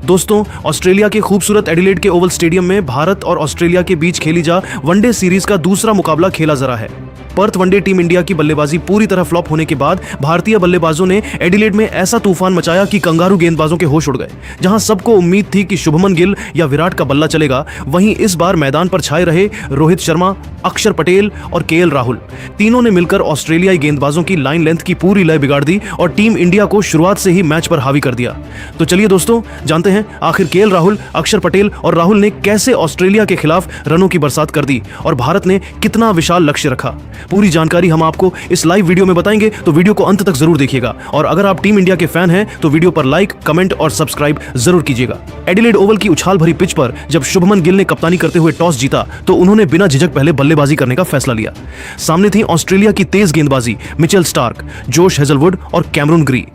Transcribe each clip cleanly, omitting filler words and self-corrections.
दोस्तों, ऑस्ट्रेलिया के खूबसूरत एडिलेड के ओवल स्टेडियम में भारत और ऑस्ट्रेलिया के बीच खेली जा वनडे सीरीज का दूसरा मुकाबला खेला जा रहा है। पर्थ वनडे टीम इंडिया की बल्लेबाजी पूरी तरह फ्लॉप होने के बाद भारतीय बल्लेबाजों ने एडिलेड में ऐसा तूफान मचाया कि कंगारू गेंदबाजों के होश उड़ गए। जहां सबको उम्मीद थी कि शुभमन गिल या विराट का बल्ला चलेगा, वहीं इस बार मैदान पर छाए रहे रोहित शर्मा, अक्षर पटेल और केएल राहुल। तीनों ने मिलकर ऑस्ट्रेलियाई गेंदबाजों की लाइन लेंथ की पूरी लय बिगाड़ दी और टीम इंडिया को शुरुआत से ही मैच पर हावी कर दिया। तो चलिए दोस्तों, जानते हैं आखिर केएल राहुल, अक्षर पटेल और राहुल ने कैसे ऑस्ट्रेलिया के खिलाफ रनों की बरसात कर दी और भारत ने कितना विशाल लक्ष्य रखा। पूरी जानकारी हम आपको इस लाइव वीडियो में बताएंगे, तो वीडियो को अंत तक जरूर देखिएगा। और अगर आप टीम इंडिया के फैन हैं तो वीडियो पर लाइक, कमेंट और सब्सक्राइब जरूर कीजिएगा। एडिलेड ओवल की उछाल भरी पिच पर जब शुभमन गिल ने कप्तानी करते हुए टॉस जीता तो उन्होंने बिना झिझक पहले बल्लेबाजी करने का फैसला लिया। सामने थी ऑस्ट्रेलिया की तेज गेंदबाजी मिचेल स्टार्क, जोश हेजलवुड और कैमरून ग्री।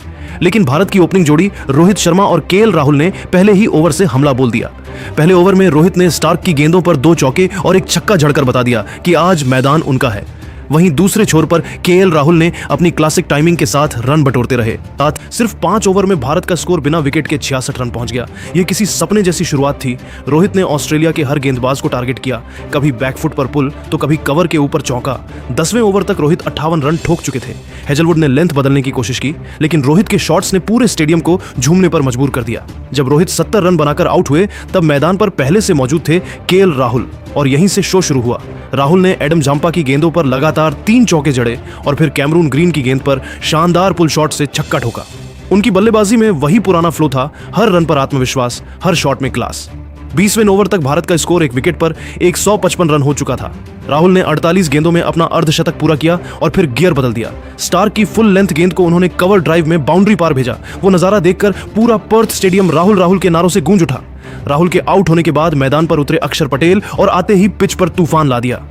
लेकिन भारत की ओपनिंग जोड़ी रोहित शर्मा और केएल राहुल ने पहले ही ओवर से हमला बोल दिया। पहले ओवर में रोहित ने स्टार्क की गेंदों पर 2 चौके और एक छक्का जड़कर बता दिया कि आज मैदान उनका है। वहीं दूसरे छोर पर केएल राहुल ने अपनी क्लासिक टाइमिंग के साथ रन बटोरते रहे। सिर्फ 5 ओवर में भारत का स्कोर बिना विकेट के 66 रन पहुंच गया। यह किसी सपने जैसी शुरुआत थी। रोहित ने ऑस्ट्रेलिया के हर गेंदबाज को टारगेट किया, कभी बैकफुट पर पुल तो कभी कवर के ऊपर चौका। 10वें ओवर तक रोहित 58 रन ठोक चुके थे। हेजलवुड ने लेंथ बदलने की कोशिश की, लेकिन रोहित के शॉट्स ने पूरे स्टेडियम को झूमने पर मजबूर कर दिया। जब रोहित 70 रन बनाकर आउट हुए तब मैदान पर पहले से मौजूद थे केएल राहुल और यहीं से शो शुरू हुआ। राहुल ने एडम जांपा की गेंदों पर लगातार 3 चौके जड़े और फिर कैमरून ग्रीन की गेंद पर शानदार पुल शॉट से छक्का ठोका। उनकी बल्लेबाजी में वही पुराना फ्लो था, हर रन पर आत्मविश्वास, हर शॉट में क्लास। 20वें ओवर तक भारत का स्कोर एक विकेट पर 155 रन हो चुका था। राहुल ने 48 गेंदों में अपना अर्धशतक पूरा किया और फिर गियर बदल दिया। स्टार्क की फुल लेंथ गेंद को उन्होंने कवर ड्राइव में बाउंड्री पार भेजा। वो नजारा देखकर पूरा पर्थ स्टेडियम राहुल राहुल के नारों से गूंज उठा। राहुल के आउट होने के बाद मैदान पर उतरे अक्षर पटेल और आते ही पिच पर तूफान ला दिया।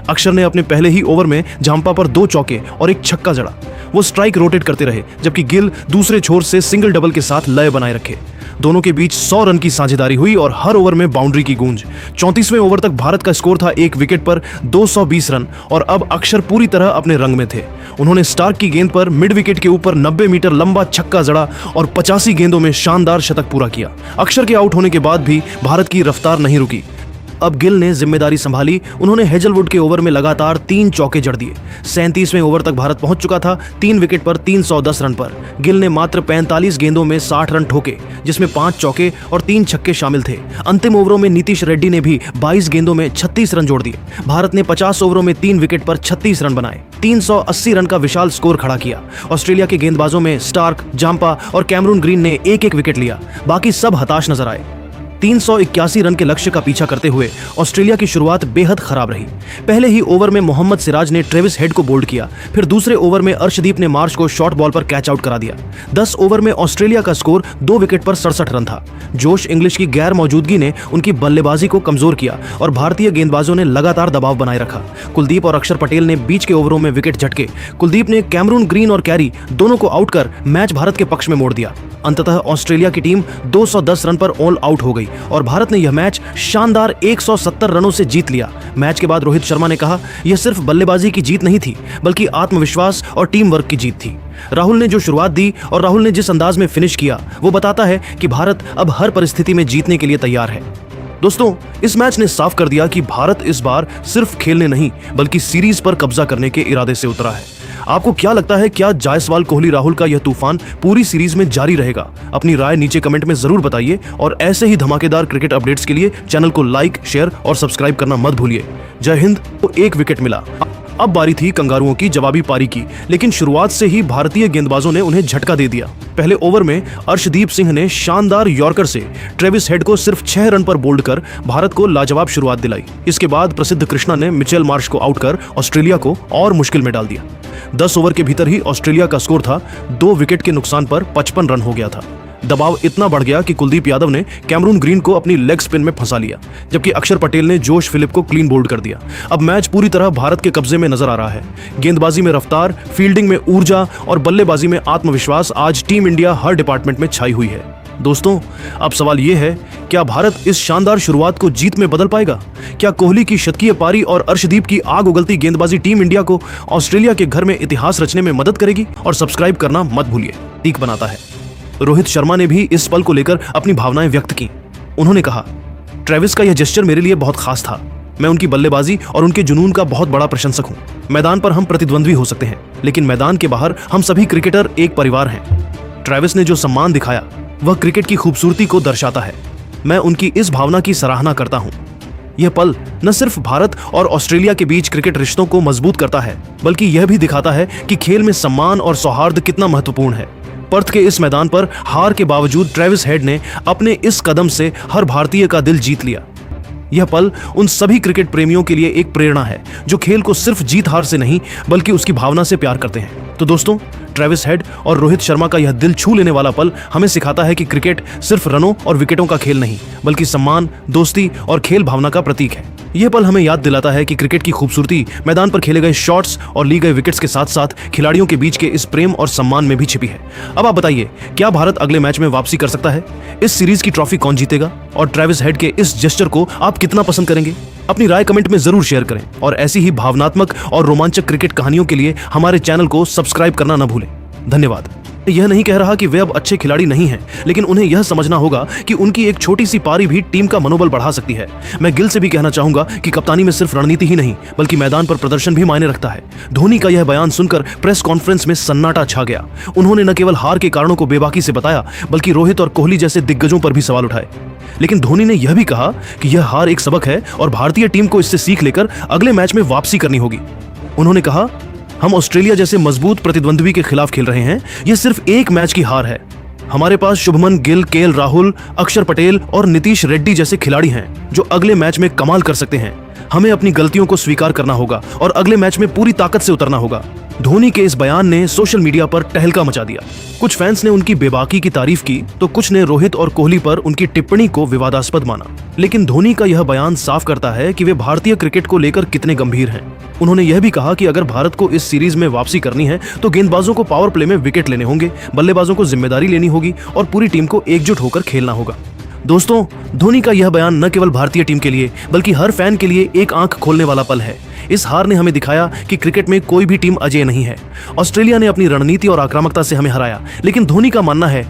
अक्षर ने अपने पहले ही ओवर में झांपा पर 2 चौके और एक छक्का जड़ा। वो स्ट्राइक रोटेट करते रहे, जबकि गिल दूसरे छोर से सिंगल डबल के साथ लय बनाए रखे। दोनों के बीच 100 रन की साझेदारी हुई और हर ओवर में बाउंड्री की गूंज। 34वें ओवर तक भारत का स्कोर था एक विकेट पर 220 रन और अब अक्षर पूरी तरह अपने रंग में थे। उन्होंने स्टार्क की गेंद पर मिड विकेट के ऊपर 90 मीटर लंबा छक्का जड़ा और 85 गेंदों में शानदार शतक पूरा किया। अक्षर के आउट होने के बाद भी भारत की रफ्तार नहीं रुकी। अब गिल ने जिम्मेदारी संभाली। उन्होंने हेजलवुड के ओवर में लगातार 3 चौके जड़ दिए। 37वें ओवर तक भारत पहुंच चुका था 3 विकेट पर 310 रन पर। गिल ने मात्र 45 गेंदों में 60 रन ठोके, जिसमें 5 चौके और 3 छक्के शामिल थे। अंतिम ओवरों में नीतीश रेड्डी ने भी 22 गेंदों में 36 रन जोड़ दिए। भारत ने 50 ओवरों में 3 विकेट पर 36 रन बनाए, 380 रन का विशाल स्कोर खड़ा किया। ऑस्ट्रेलिया के गेंदबाजों में स्टार्क, जांपा और कैमरून ग्रीन ने एक विकेट लिया। बाकी सब हताश नजर आए। 381 रन के लक्ष्य का पीछा करते हुए ऑस्ट्रेलिया की शुरुआत बेहद खराब रही। पहले ही ओवर में मोहम्मद सिराज ने ट्रेविस हेड को बोल्ड किया, फिर दूसरे ओवर में अर्शदीप ने मार्श को शॉर्ट बॉल पर कैच आउट करा दिया। 10 ओवर में ऑस्ट्रेलिया का स्कोर 2 विकेट पर 67 रन था। जोश इंग्लिश की गैर मौजूदगी ने उनकी बल्लेबाजी को कमजोर किया और भारतीय गेंदबाजों ने लगातार दबाव बनाए रखा। कुलदीप और अक्षर पटेल ने बीच के ओवरों में विकेट झटके। कुलदीप ने कैमरून ग्रीन और कैरी दोनों को आउट कर मैच भारत के पक्ष में मोड़ दिया। अंततः ऑस्ट्रेलिया की टीम 210 रन पर ऑल आउट हो गई और भारत ने यह मैच शानदार 170 रनों से जीत लिया। मैच के बाद रोहित शर्मा ने कहा, यह सिर्फ बल्लेबाजी की जीत नहीं थी, बल्कि आत्मविश्वास और टीम वर्क की जीत थी। राहुल ने जो शुरुआत दी और राहुल ने जिस अंदाज में फिनिश किया, वो बताता है कि भारत अब हर परिस्थिति में जीतने के लिए तैयार है। दोस्तों, इस मैच ने साफ कर दिया कि भारत इस बार सिर्फ खेलने नहीं, बल्कि सीरीज पर कब्जा करने के इरादे से उतरा है। आपको क्या लगता है, क्या जायसवाल, कोहली, राहुल का यह तूफान पूरी सीरीज में जारी रहेगा? अपनी राय नीचे कमेंट में जरूर बताइए और ऐसे ही धमाकेदार क्रिकेट अपडेट्स के लिए चैनल को लाइक, शेयर और सब्सक्राइब करना मत भूलिए। जय हिंद। को एक विकेट मिला। अब बारी थी कंगारुओं की जवाबी पारी की, लेकिन शुरुआत से ही भारतीय गेंदबाजों ने उन्हें झटका दे दिया। पहले ओवर में अर्शदीप सिंह ने शानदार यॉर्कर से ट्रेविस हेड को सिर्फ 6 रन पर बोल्ड कर भारत को लाजवाब शुरुआत दिलाई। इसके बाद प्रसिद्ध कृष्णा ने मिचेल मार्श को आउट कर ऑस्ट्रेलिया को और मुश्किल में डाल दिया। 10 ओवर के भीतर ही ऑस्ट्रेलिया का स्कोर था 2 विकेट के नुकसान पर 55 रन हो गया था। दबाव इतना बढ़ गया कि कुलदीप यादव ने कैमरून ग्रीन को अपनी लेग स्पिन में फंसा लिया, जबकि अक्षर पटेल ने जोश फिलिप को क्लीन बोल्ड कर दिया। अब मैच पूरी तरह भारत के कब्जे में नजर आ रहा है। गेंदबाजी में रफ्तार, फील्डिंग में ऊर्जा और बल्लेबाजी में आत्मविश्वास आज टीम इंडिया हर डिपार्टमेंट में छाई हुई है। दोस्तों, अब सवाल यह है, क्या भारत इस शानदार शुरुआत को जीत में बदल पाएगा? क्या कोहली की शतकीय पारी और अर्शदीप की आग उगलती गेंदबाजी टीम इंडिया को ऑस्ट्रेलिया के घर में इतिहास रचने में मदद करेगी? और सब्सक्राइब करना मत भूलिए, ठीक बनाता है। रोहित शर्मा ने भी इस पल को लेकर अपनी भावनाएं व्यक्त की। उन्होंने कहा, ट्रेविस का यह जेस्चर मेरे लिए बहुत खास था। मैं उनकी बल्लेबाजी और उनके जुनून का बहुत बड़ा प्रशंसक हूं। मैदान पर हम प्रतिद्वंद्वी हो सकते हैं, लेकिन मैदान के बाहर हम सभी क्रिकेटर एक परिवार हैं। ट्रेविस ने जो सम्मान दिखाया वह क्रिकेट की खूबसूरती को दर्शाता है। मैं उनकी इस भावना की सराहना करता हूं। यह पल न सिर्फ भारत और ऑस्ट्रेलिया के बीच क्रिकेट रिश्तों को मजबूत करता है, बल्कि यह भी दिखाता है कि खेल में सम्मान और सौहार्द कितना महत्वपूर्ण है। पर्थ के इस मैदान पर हार के बावजूद ट्रेविस हेड ने अपने इस कदम से हर भारतीय का दिल जीत लिया। यह पल उन सभी क्रिकेट प्रेमियों के लिए एक प्रेरणा है जो खेल को सिर्फ जीत हार से नहीं बल्कि उसकी भावना से प्यार करते हैं। तो दोस्तों, ट्रेविस हेड और रोहित शर्मा का यह दिल छू लेने वाला पल हमें सिखाता है कि क्रिकेट सिर्फ रनों और विकेटों का खेल नहीं, बल्कि सम्मान, दोस्ती और खेल भावना का प्रतीक है। यह पल हमें याद दिलाता है कि क्रिकेट की खूबसूरती मैदान पर खेले गए शॉट्स और ली गए विकेट्स के साथ साथ खिलाड़ियों के बीच के इस प्रेम और सम्मान में भी छिपी है। अब आप बताइए, क्या भारत अगले मैच में वापसी कर सकता है? इस सीरीज की ट्रॉफी कौन जीतेगा? और ट्रेविस हेड के इस जेस्चर को आप कितना पसंद करेंगे? अपनी राय कमेंट में जरूर शेयर करें और ऐसी ही भावनात्मक और रोमांचक क्रिकेट कहानियों के लिए हमारे चैनल को सब्सक्राइब करना न भूलें। धन्यवाद। यह नहीं कह रहा कि वे अब अच्छे खिलाड़ी नहीं हैं, लेकिन उन्हें यह समझना होगा कि उनकी एक छोटी सी पारी भी टीम का मनोबल बढ़ा सकती है। मैं गिल से भी कहना चाहूंगा कि कप्तानी में सिर्फ रणनीति ही नहीं बल्कि मैदान पर प्रदर्शन भी मायने रखता है। धोनी का यह बयान सुनकर प्रेस कॉन्फ्रेंस में सन्नाटा छा गया। उन्होंने न केवल हार के कारणों को बेबाकी से बताया बल्कि रोहित और कोहली जैसे दिग्गजों पर भी सवाल उठाए। लेकिन धोनी ने यह भी कहा कि यह हार एक सबक है और भारतीय टीम को इससे सीख लेकर अगले मैच में वापसी करनी होगी। उन्होंने कहा, हम ऑस्ट्रेलिया जैसे मजबूत प्रतिद्वंद्वी के खिलाफ खेल रहे हैं। यह सिर्फ एक मैच की हार है। हमारे पास शुभमन गिल, केएल राहुल, अक्षर पटेल और नीतीश रेड्डी जैसे खिलाड़ी हैं जो अगले मैच में कमाल कर सकते हैं। हमें अपनी गलतियों को स्वीकार करना होगा और अगले मैच में पूरी ताकत से उतरना होगा। धोनी के इस बयान ने सोशल मीडिया पर तहलका मचा दिया। कुछ फैंस ने उनकी बेबाकी की तारीफ की तो कुछ ने रोहित और कोहली पर उनकी टिप्पणी को विवादास्पद माना। लेकिन धोनी का यह बयान साफ करता है कि वे भारतीय क्रिकेट को लेकर कितने गंभीर हैं। उन्होंने यह भी कहा कि अगर भारत को इस सीरीज में वापसी करनी है तो गेंदबाजों को पावर प्ले में विकेट लेने होंगे, बल्लेबाजों को जिम्मेदारी लेनी होगी और पूरी टीम को एकजुट होकर खेलना होगा। दोस्तों, धोनी का यह बयान न केवल भारतीय टीम के लिए बल्कि हर फैन के लिए एक आंख खोलने वाला पल है। इस हार ने हमें दिखाया कि क्रिकेट में कोई भी टीम अजेय नहीं है। ऑस्ट्रेलिया ने अपनी रणनीति और आक्रामकता से हमें हराया, लेकिन धोनी का मानना है